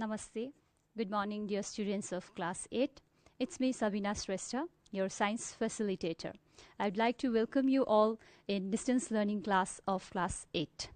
Namaste. Good morning, dear students of Class 8. It's me, Sabina Shrestha, your science facilitator. I'd like to welcome you all in distance learning class of Class 8.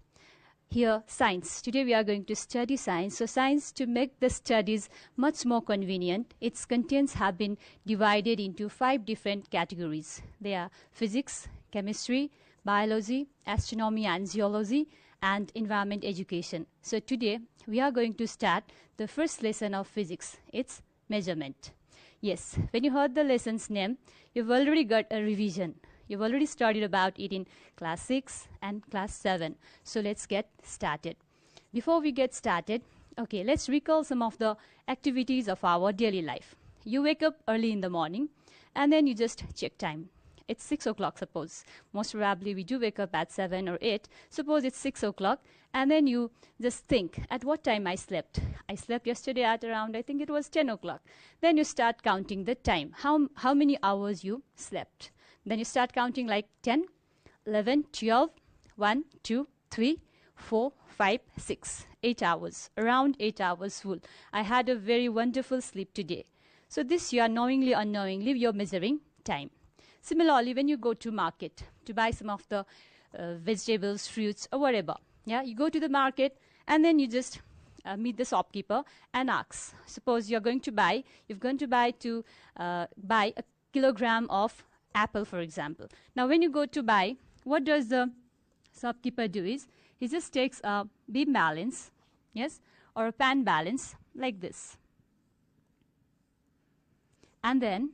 Here, science. Today we are going to study science. So science, to make the studies much more convenient, its contents have been divided into 5 different categories. They are physics, chemistry, biology, astronomy and geology, and environment education. So today we are going to start the first lesson of physics. It's measurement. Yes, when you heard the lesson's name, you've already got a revision. You've already studied about it in class 6 and class 7. So let's get started. Before we get started, okay, let's recall some of the activities of our daily life. You wake up early in the morning and then you just check time. It's 6 o'clock, suppose. Most probably we do wake up at 7 or 8. Suppose it's 6 o'clock and then you just think at what time I slept. I slept yesterday at around, I think it was 10 o'clock. Then you start counting the time, how many hours you slept. Then you start counting like 10, 11, 12, 1, 2, 3, 4, 5, 6, 8 hours, around 8 hours full. I had a very wonderful sleep today. So this you are knowingly, unknowingly, you're measuring time. Similarly, when you go to market to buy some of the vegetables, fruits, or whatever, yeah, you go to the market and then you just meet the shopkeeper and ask. Suppose you've gone to buy a kilogram of apple, for example. Now, when you go to buy, what does the shopkeeper do is, he just takes a beam balance, yes, or a pan balance like this. And then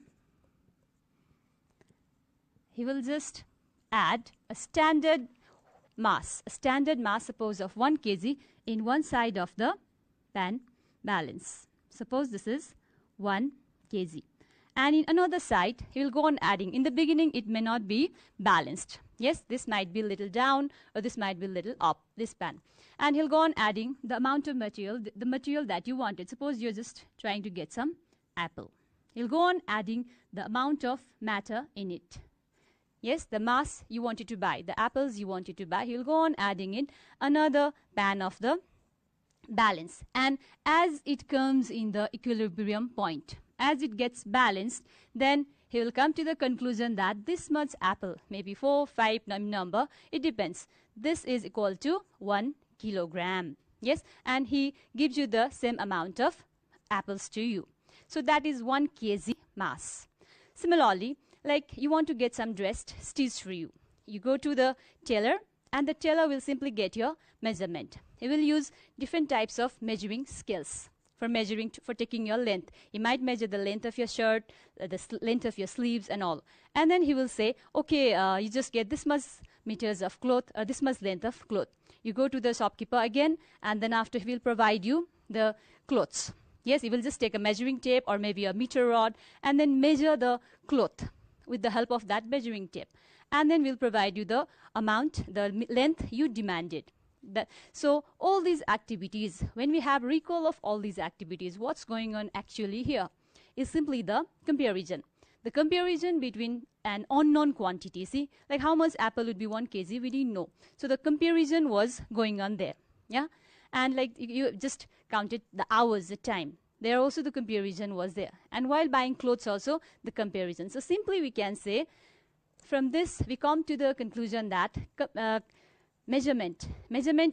he will just add a standard mass, suppose of 1 kg in one side of the pan balance. Suppose this is 1 kg. And in another side, he will go on adding. In the beginning, it may not be balanced. Yes, this might be a little down or this might be a little up, this pan. And he'll go on adding the amount of material, the material that you wanted. Suppose you're just trying to get some apple. He'll go on adding the amount of matter in it. Yes, the mass you wanted to buy, the apples you wanted to buy, he'll go on adding in another pan of the balance. And as it comes in the equilibrium point, as it gets balanced, then he will come to the conclusion that this much apple, maybe 4, 5 number, it depends. This is equal to 1 kilogram. Yes, and he gives you the same amount of apples to you. So that is 1 kg mass. Similarly, like you want to get some dressed stitched for you. You go to the tailor and the tailor will simply get your measurement. He will use different types of measuring scales for measuring, for taking your length. He might measure the length of your shirt, the length of your sleeves and all. And then he will say, okay, you just get this much meters of cloth or this much length of cloth. You go to the shopkeeper again and then after he will provide you the clothes. Yes, he will just take a measuring tape or maybe a meter rod and then measure the cloth with the help of that measuring tape. And then we'll provide you the amount, the length you demanded. So all these activities, when we have recall of all these activities, what's going on actually here is simply the comparison. The comparison between an unknown quantity. See, like how much apple would be 1 kg, we didn't know. So the comparison was going on there. Yeah. And like you just counted the hours, the time. There also the comparison was there. And while buying clothes also, the comparison. So simply we can say, from this we come to the conclusion that measurement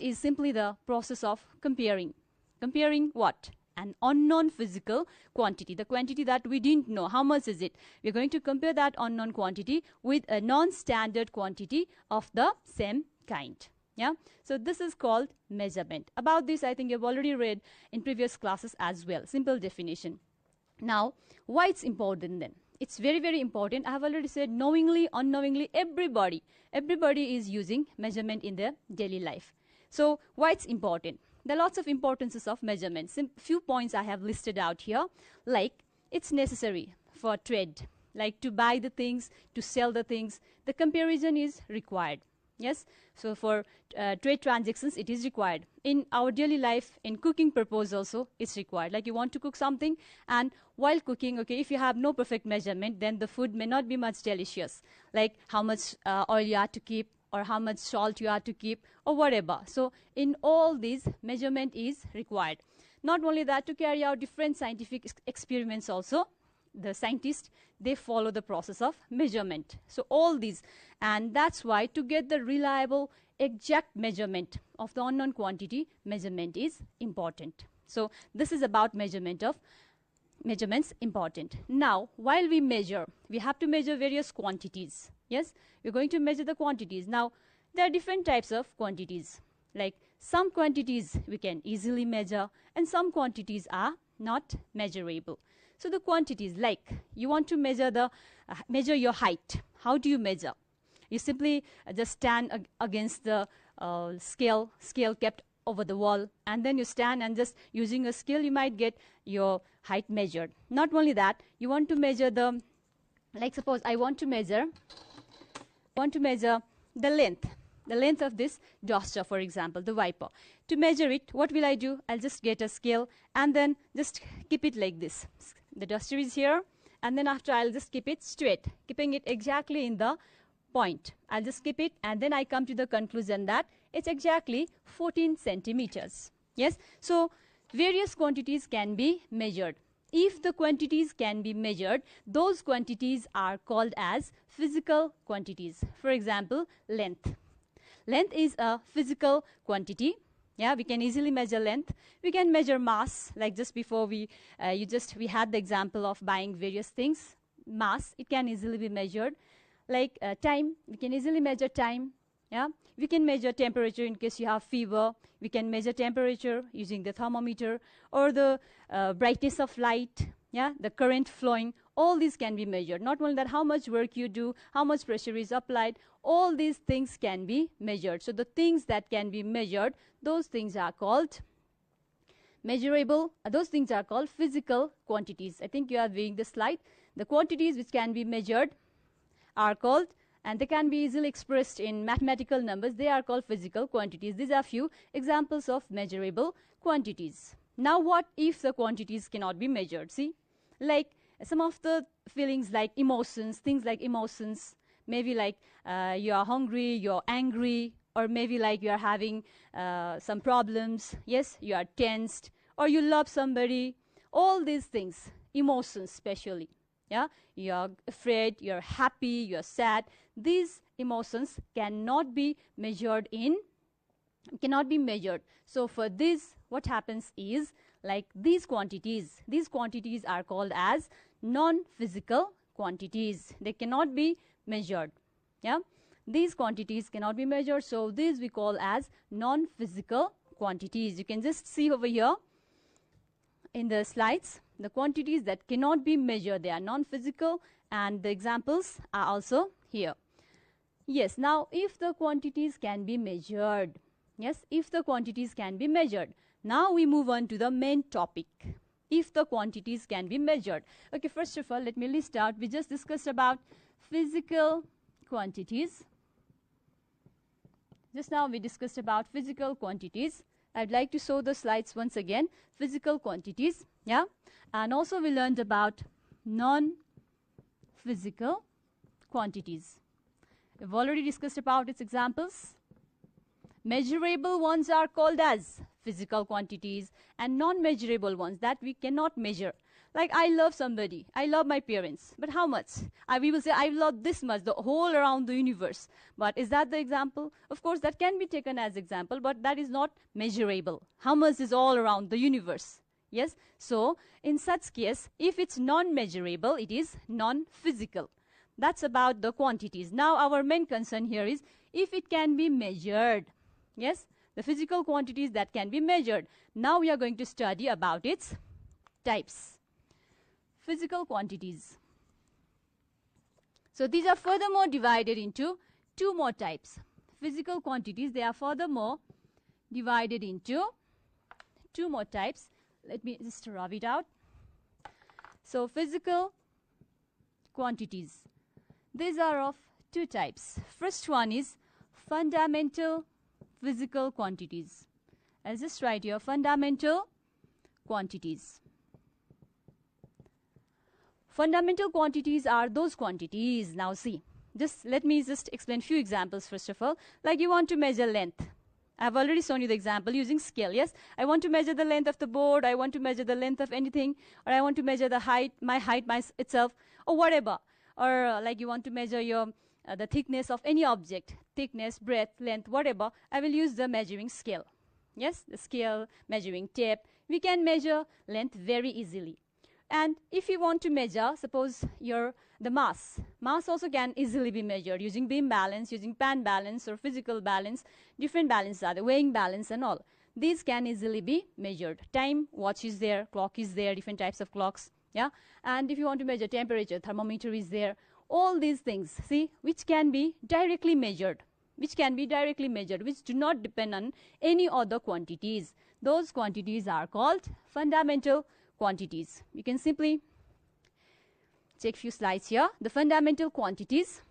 is simply the process of comparing. Comparing what? An unknown physical quantity, the quantity that we didn't know. How much is it? We're going to compare that unknown quantity with a non-standard quantity of the same kind. Yeah, so this is called measurement. About this, I think you've already read in previous classes as well. Simple definition. Now, why it's important then? It's very, very important. I have already said knowingly, unknowingly, everybody is using measurement in their daily life. So, why it's important? There are lots of importances of measurement. Few points I have listed out here. Like, it's necessary for trade. Like to buy the things, to sell the things. The comparison is required. Yes, so for trade transactions, it is required. In our daily life, in cooking purpose also, it's required. Like you want to cook something and while cooking, okay, if you have no perfect measurement, then the food may not be much delicious. Like how much oil you have to keep or how much salt you have to keep or whatever. So in all these, measurement is required. Not only that, to carry out different scientific experiments also, the scientists, they follow the process of measurement. So all these, and that's why to get the reliable exact measurement of the unknown quantity, measurement is important. So this is about measurements important. Now while we measure, we have to measure various quantities. Yes, we're going to measure the quantities. Now there are different types of quantities. Like some quantities we can easily measure and some quantities are not measurable. So the quantities, like you want to measure measure your height. How do you measure? You simply just stand against the scale kept over the wall, and then you stand and just using a scale you might get your height measured. Not only that, you want to measure like suppose I want to measure the length of this duster, for example, the wiper. To measure it, what will I do? I'll just get a scale and then just keep it like this. The duster is here, and then after I'll just keep it straight, keeping it exactly in the point. I'll just keep it, and then I come to the conclusion that it's exactly 14 centimeters. Yes, so various quantities can be measured. If the quantities can be measured, those quantities are called as physical quantities. For example, length. Length is a physical quantity. Yeah, we can easily measure length. We can measure mass, like just before we had the example of buying various things. Mass, it can easily be measured. Like time, we can easily measure time. Yeah, we can measure temperature in case you have fever. We can measure temperature using the thermometer, or the brightness of light. Yeah, the current flowing. All these can be measured. Not only that, how much work you do, how much pressure is applied, all these things can be measured. So the things that can be measured, those things are called measurable. Those things are called physical quantities. I think you are viewing the slide. The quantities which can be measured are called, and they can be easily expressed in mathematical numbers, they are called physical quantities. These are few examples of measurable quantities. Now what if the quantities cannot be measured? See, like some of the feelings like emotions, things like emotions, maybe like you are hungry, you're angry, or maybe like you are having some problems. Yes, you are tensed, or you love somebody. All these things, emotions especially. Yeah, you're afraid, you're happy, you're sad. These emotions cannot be measured. So for this, what happens is, like these quantities are called as non-physical quantities. They cannot be measured. Yeah, these quantities cannot be measured, so these we call as non-physical quantities. You can just see over here in the slides the quantities that cannot be measured. They are non-physical, and the examples are also here. Yes, now if the quantities can be measured, now we move on to the main topic. If the quantities can be measured. Okay, first of all, let me list out. We just discussed about physical quantities. Just now we discussed about physical quantities. I'd like to show the slides once again. Physical quantities, yeah, and also we learned about non-physical quantities. We've already discussed about its examples. Measurable ones are called as physical quantities, and non-measurable ones that we cannot measure. Like I love somebody, I love my parents, but how much? We will say I love this much, the whole around the universe. But is that the example? Of course, that can be taken as example, but that is not measurable. How much is all around the universe? Yes, so in such case, if it's non-measurable, it is non-physical. That's about the quantities. Now our main concern here is if it can be measured. Yes, the physical quantities that can be measured. Now we are going to study about its types. Physical quantities. So these are furthermore divided into two more types. Physical quantities, they are furthermore divided into two more types. Let me just rub it out. So physical quantities, these are of two types. First one is fundamental physical quantities. I'll just write here fundamental quantities. Fundamental quantities are those quantities. Now see, let me just explain few examples first of all. Like you want to measure length. I've already shown you the example using scale. Yes, I want to measure the length of the board, I want to measure the length of anything, or I want to measure the height, my itself, or whatever. Or like you want to measure your the thickness of any object, thickness, breadth, length, whatever. I will use the measuring scale. Yes, the scale, measuring tape. We can measure length very easily. And if you want to measure, suppose the mass also can easily be measured using beam balance, using pan balance or physical balance. Different balances are the weighing balance and all. These can easily be measured. Time, watch is there, clock is there, different types of clocks. Yeah, and if you want to measure temperature, thermometer is there. All these things, see, which can be directly measured, which do not depend on any other quantities. Those quantities are called fundamental quantities. You can simply take few slides here. The fundamental quantities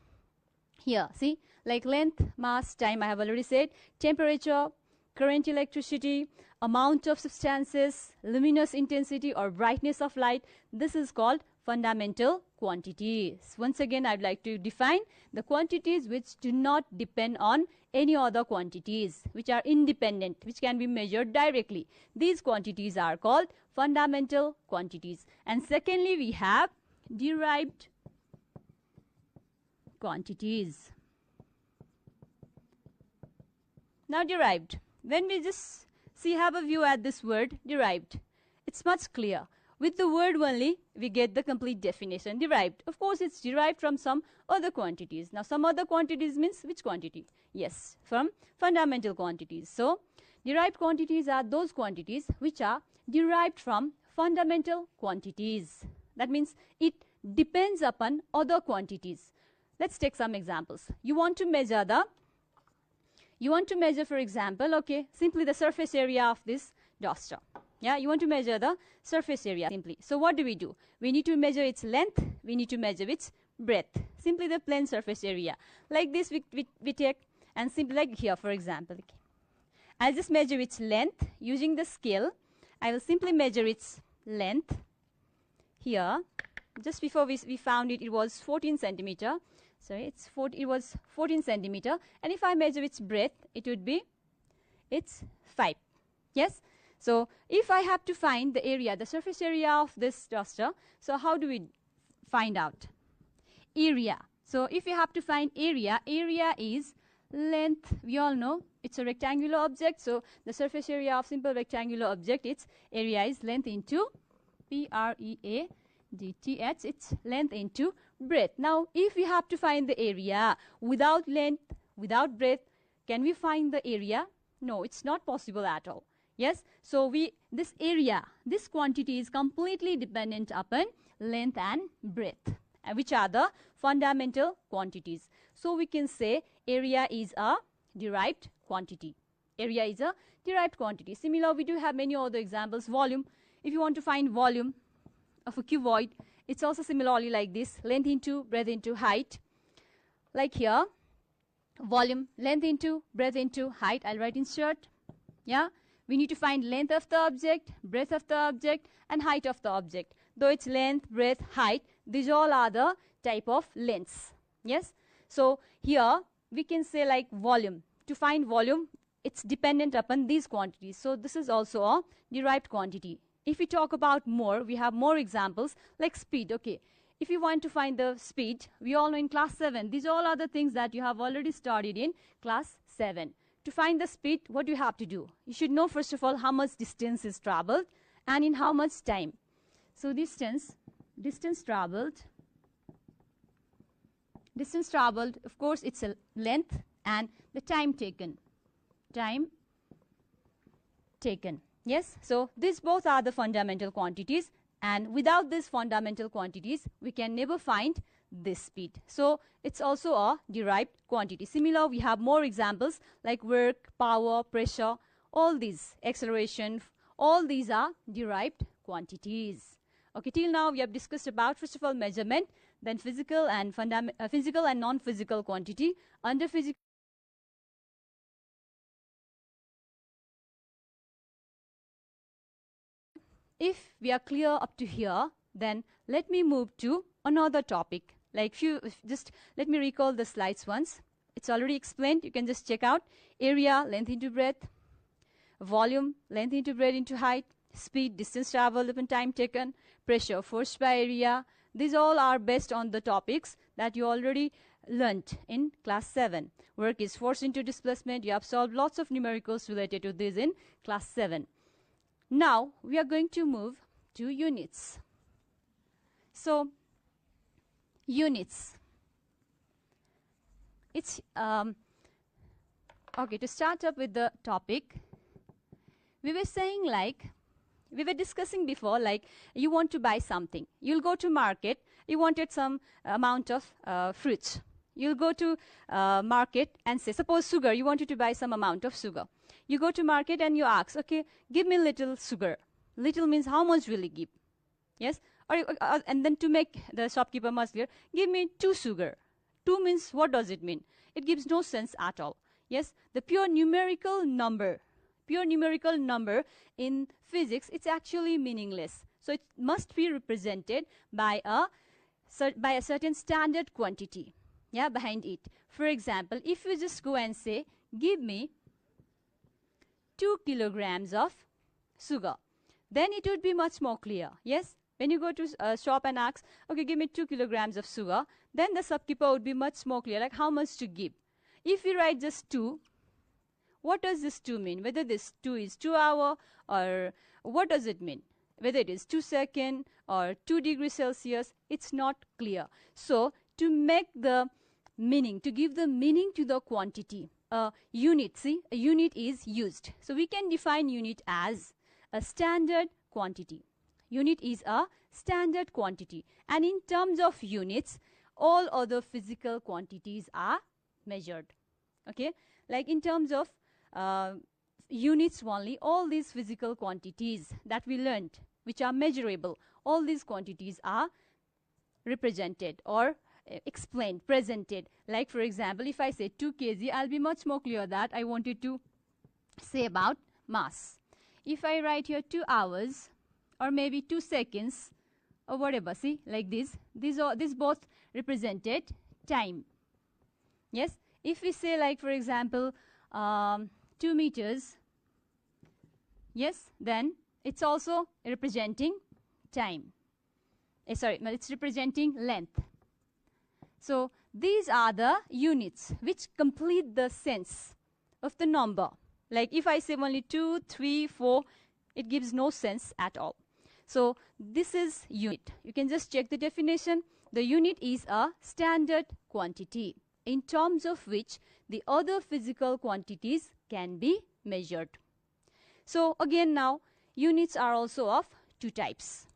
here, see, like length, mass, time, I have already said, temperature, current, electricity, amount of substances, luminous intensity or brightness of light. This is called fundamental quantities. Once again, I'd like to define the quantities which do not depend on any other quantities, which are independent, which can be measured directly. These quantities are called fundamental quantities. And secondly, we have derived quantities. Now derived, when we just have a view at this word derived, it's much clear. With the word only, we get the complete definition. Derived, of course, it's derived from some other quantities. Now, some other quantities means which quantity? Yes, from fundamental quantities. So, derived quantities are those quantities which are derived from fundamental quantities. That means it depends upon other quantities. Let's take some examples. You want to measure, for example, okay, simply the surface area of this duster. Yeah, you want to measure the surface area simply. So what do? We need to measure its length, we need to measure its breadth. Simply the plain surface area. Like this we take, and simply like here, for example. Okay. I'll just measure its length using the scale. I will simply measure its length here. Just before we found it was 14 centimeter. Sorry, it was 14 centimeter. And if I measure its breadth, it would be, it's 5. Yes. So if I have to find the area, the surface area of this duster, so how do we find out? Area. So if you have to find area is length. We all know it's a rectangular object. So the surface area of simple rectangular object, its area is length into PREADTH. It's length into breadth. Now if we have to find the area without length, without breadth, can we find the area? No, it's not possible at all. Yes, so this area, this quantity is completely dependent upon length and breadth, which are the fundamental quantities. So we can say area is a derived quantity. Area is a derived quantity. Similar, we do have many other examples. Volume, if you want to find volume of a cuboid, it's also similarly like this, length into breadth into height. Like here, volume, length into breadth into height. I'll write in short. Yeah. We need to find length of the object, breadth of the object, and height of the object. Though it's length, breadth, height, these all are the type of lengths. Yes. So here we can say like volume. To find volume, it's dependent upon these quantities. So this is also a derived quantity. If we talk about more, we have more examples like speed. Okay. If you want to find the speed, we all know in class 7. These all are the things that you have already studied in class 7. To find the speed, what do you have to do? You should know first of all how much distance is traveled and in how much time. So distance traveled, of course it's a length and the time taken. Yes, so these both are the fundamental quantities, and without these fundamental quantities we can never find this speed. So it's also a derived quantity. Similar, we have more examples like work, power, pressure, all these, acceleration, all these are derived quantities. Okay, till now we have discussed about first of all measurement, then physical and non-physical quantity. Under physical, if we are clear up to here, then let me move to another topic. Like just let me recall the slides once. It's already explained. You can just check out. area, length into breadth, volume, length into breadth into height, speed, distance traveled upon time taken, pressure, force by area. These all are based on the topics that you already learnt in class 7. Work is force into displacement. You have solved lots of numericals related to this in class 7. Now we are going to move to units. So units. It's okay, to start up with the topic, we were saying, like we were discussing before, like you want to buy something. You'll go to market. You wanted some amount of fruits. You'll go to market and say, suppose sugar. You wanted to buy some amount of sugar. You go to market and you ask, okay, give me little sugar. Little means how much will you give? Yes? And then to make the shopkeeper much clear, give me 2 sugar. 2 means, what does it mean? It gives no sense at all. Yes? The pure numerical number in physics, it's actually meaningless. So it must be represented by a certain standard quantity, yeah, behind it. For example, if you just go and say, give me 2 kilograms of sugar, then it would be much more clear. Yes? When you go to a shop and ask, okay, give me 2 kilograms of sugar, then the shopkeeper would be much more clear, like how much to give. If you write just 2, what does this 2 mean? Whether this 2 is 2 hour, or what does it mean? Whether it is 2 seconds or 2 degrees Celsius, it's not clear. So to make the meaning, to give the meaning to the quantity, a unit is used. So we can define unit as a standard quantity. Unit is a standard quantity. And in terms of units, all other physical quantities are measured. Okay? Like in terms of units only, all these physical quantities that we learned, which are measurable, all these quantities are represented or explained, presented. Like for example, if I say 2 kg, I'll be much more clear that I wanted to say about mass. If I write here 2 hours or maybe 2 seconds or whatever, see, like this both represented time. Yes? If we say, like for example, 2 meters, yes, then it's also representing time. It's representing length. So these are the units which complete the sense of the number. Like if I say only 2, 3, 4, it gives no sense at all. So this is unit. You can just check the definition. The unit is a standard quantity in terms of which the other physical quantities can be measured. So again, now units are also of 2 types.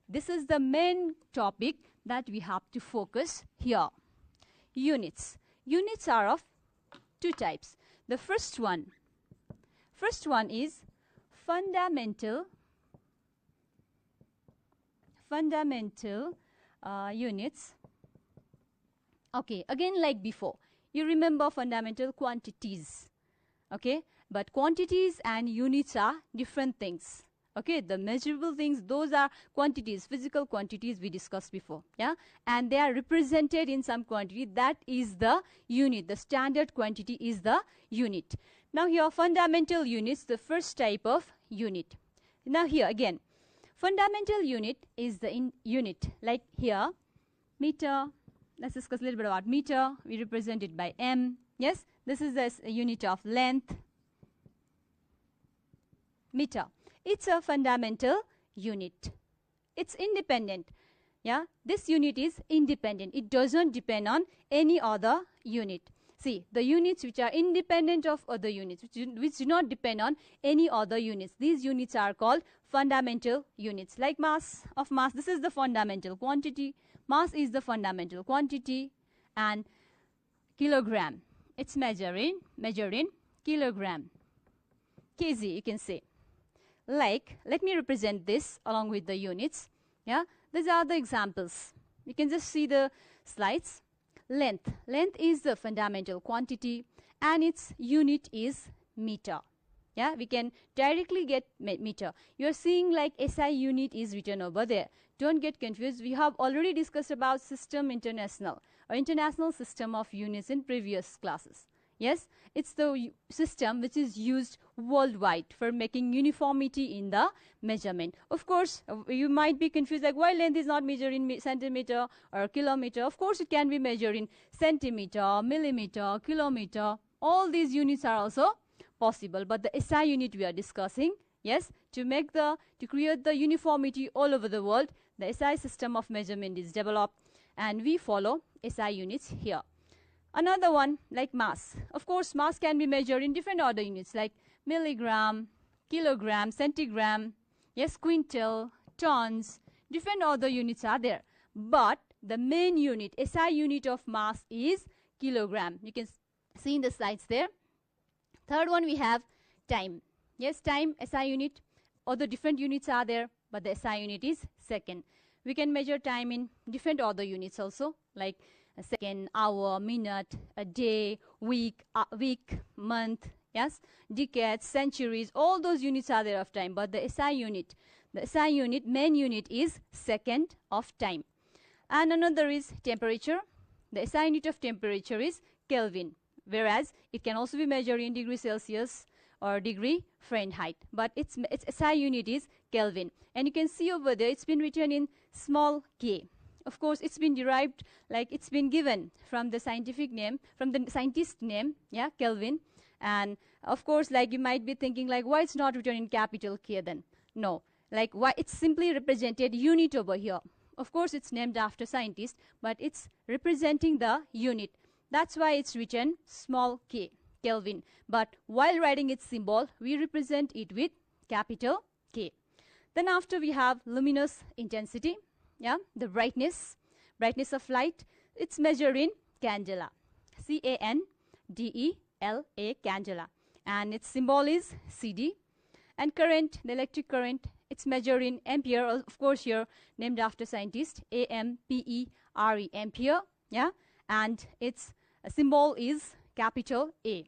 This is the main topic that we have to focus here. Units. Units are of 2 types. The first one is fundamental units. Okay, again like before, you remember fundamental quantities. Okay, but quantities and units are different things. Okay, the measurable things, those are quantities, physical quantities we discussed before. Yeah, and they are represented in some quantity. That is the unit. The standard quantity is the unit. Now here, fundamental units, the first type of unit. Now here again, fundamental unit is the unit. Like here, meter. Let's discuss a little bit about meter. We represent it by m. Yes, this is the unit of length. Meter. It's a fundamental unit. It's independent. Yeah, this unit is independent. It doesn't depend on any other unit. See, the units which are independent of other units, which do not depend on any other units, these units are called fundamental units. Like mass, this is the fundamental quantity. Mass is the fundamental quantity. And kilogram, it's measured in kilogram. kg, you can say. Like, let me represent this along with the units. Yeah, these are the examples. You can just see the slides. Length is the fundamental quantity and its unit is meter. Yeah, we can directly get meter. You are seeing like SI unit is written over there. Don't get confused. We have already discussed about system international or international system of units in previous classes. Yes, it's the system which is used worldwide for making uniformity in the measurement. Of course, you might be confused, like why length is not measured in centimeter or kilometer. Of course, it can be measured in centimeter, millimeter, kilometer. All these units are also possible, but the SI unit we are discussing, yes, to create the uniformity all over the world, the SI system of measurement is developed, and we follow SI units here. Another one, like mass. Of course, mass can be measured in different order units like milligram, kilogram, centigram, yes, quintal, tons. Different other units are there. But the main unit, SI unit of mass is kilogram. You can see in the slides there. Third one, we have time. Yes, time, SI unit. Other different units are there, but the SI unit is second. We can measure time in different other units also, like a second, hour, minute, a day, week, month, yes, decades, centuries, all those units are there of time. But the SI unit, main unit is second of time. And another is temperature. The SI unit of temperature is Kelvin, whereas it can also be measured in degree Celsius or degree Fahrenheit. But its SI unit is Kelvin. And you can see over there, it's been written in small k. Of course, it's been derived, like it's been given from the scientific name, from the scientist name, yeah, Kelvin. And of course, like you might be thinking, like, why it's not written in capital K then? No, like why it's simply represented unit over here. Of course, it's named after scientist, but it's representing the unit. That's why it's written small k, Kelvin. But while writing its symbol, we represent it with capital K. Then after we have luminous intensity. Yeah, the brightness of light, it's measured in candela, C-A-N-D-E-L-A, candela, and its symbol is CD. And current, the electric current, it's measured in ampere, of course here named after scientist, A-M-P-E-R-E, ampere, yeah, and its symbol is capital A.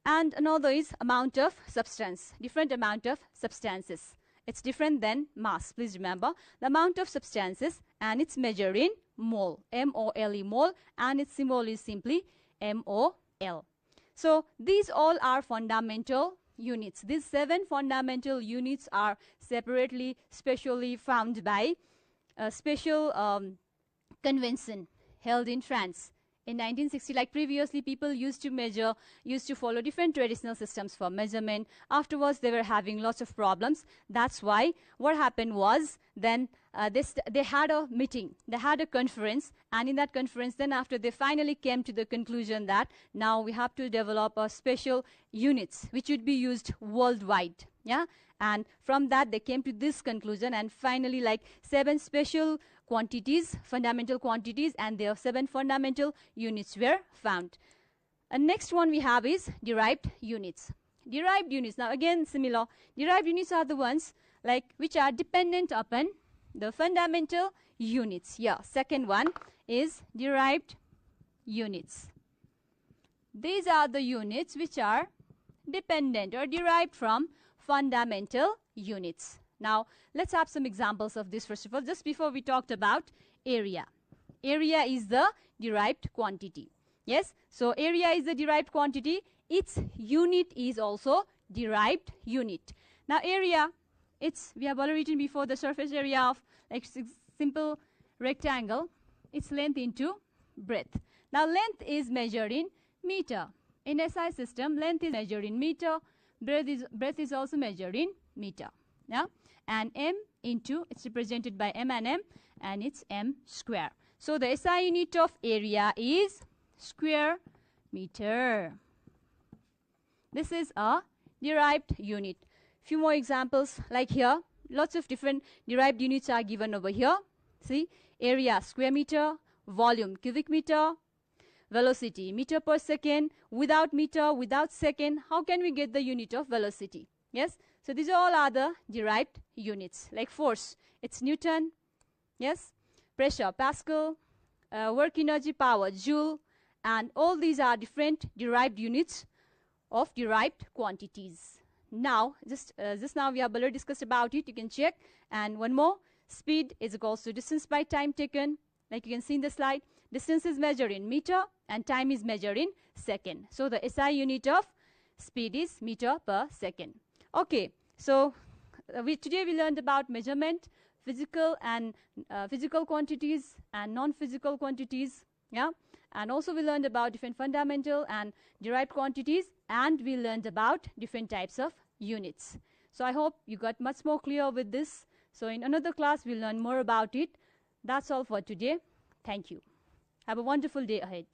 And another is amount of substance, different amount of substances. It's different than mass. Please remember the amount of substances, and it's measured in mole, M-O-L-E, mole, and its symbol is simply M-O-L. So these all are fundamental units. These 7 fundamental units are separately, specially found by a special convention held in France in 1960. Like previously, people used to follow different traditional systems for measurement. Afterwards, they were having lots of problems. That's why what happened was then they had a meeting, they had a conference, and in that conference, then after they finally came to the conclusion that now we have to develop a special units which would be used worldwide. Yeah, and from that they came to this conclusion, and finally, like 7 special quantities, fundamental quantities, and their 7 fundamental units were found. And next one we have is derived units. Derived units, now again similar. Derived units are the ones like which are dependent upon the fundamental units. Yeah, second one is derived units. These are the units which are dependent or derived from fundamental units. Now, let's have some examples of this first of all, just before we talked about area. Area is the derived quantity. Yes, so area is the derived quantity. Its unit is also derived unit. Now, area, we have already written before, the surface area of like simple rectangle, its length into breadth. Now, length is measured in meter. In SI system, length is measured in meter, breadth is also measured in meter. Yeah, and m into, it's represented by m, and it's m square. So the SI unit of area is square meter. This is a derived unit. Few more examples like here. Lots of different derived units are given over here. See, area square meter, volume cubic meter, velocity meter per second. Without meter, without second, how can we get the unit of velocity? Yes, so these all are the derived units. Like force, it's Newton. Yes, pressure, Pascal, work energy, power, joule, and all these are different derived units of derived quantities. Now, just now we have already discussed about it. You can check. And one more, speed is equals to distance by time taken. like you can see in the slide, distance is measured in meter and time is measured in second. So the SI unit of speed is meter per second. Okay, so today we learned about measurement, physical and physical quantities and non-physical quantities, yeah, and also we learned about different fundamental and derived quantities, and we learned about different types of units. So I hope you got much more clear with this. So in another class we'll learn more about it. That's all for today. Thank you. Have a wonderful day ahead.